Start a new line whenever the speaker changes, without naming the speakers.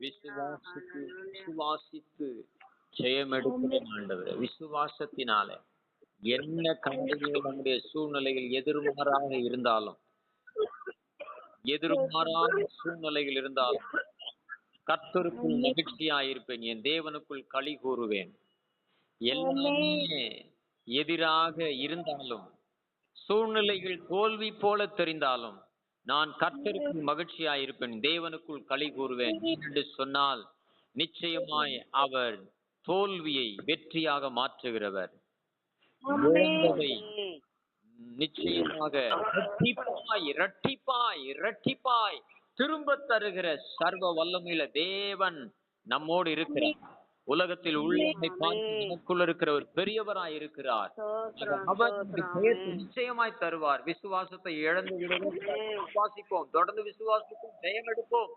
விசுவாசித்து விசுவாசித்து ஜெயம் எடுக்கிறோம் ஆண்டவரே. விசுவாசத்தினால என்ன கண்டுகள் நம்முடைய சூழ்நிலைகள் எதிர்மாறான சூழ்நிலைகள் இருந்தாலும் கர்த்தருக்குள் மகிழ்ச்சியாயிருப்பேன், என் தேவனுக்குள் களி கூறுவேன். எல்லாமே எதிராக இருந்தாலும், சூழ்நிலைகள் தோல்வி போல தெரிந்தாலும், நான் கர்த்தருக்குள் மகிழ்ச்சியாயிருப்பேன், தேவனுக்குள் களி கூறுவேன் என்று சொன்னால் நிச்சயமாய் அவர் தோல்வியை வெற்றியாக மாற்றுகிறவர். இழந்ததை நிச்சயமாக இரட்டிப்பாய் இரட்டிப்பாய் இரட்டிப்பாய் திரும்ப தருகிற சர்வ வல்லமையுள்ள தேவன் நம்மோடு இருக்கிறார். உலகத்தில் உள்ளதை பார்த்து நமக்குள்ள இருக்கிற ஒரு பெரியவராய் இருக்கிறார். அவர் நிச்சயமாய் தருவார். விசுவாசத்தை இழந்து விடுவோம், விசுவாசிப்போம், தொடர்ந்து விசுவாசிப்போம், ஜெயம் எடுப்போம்.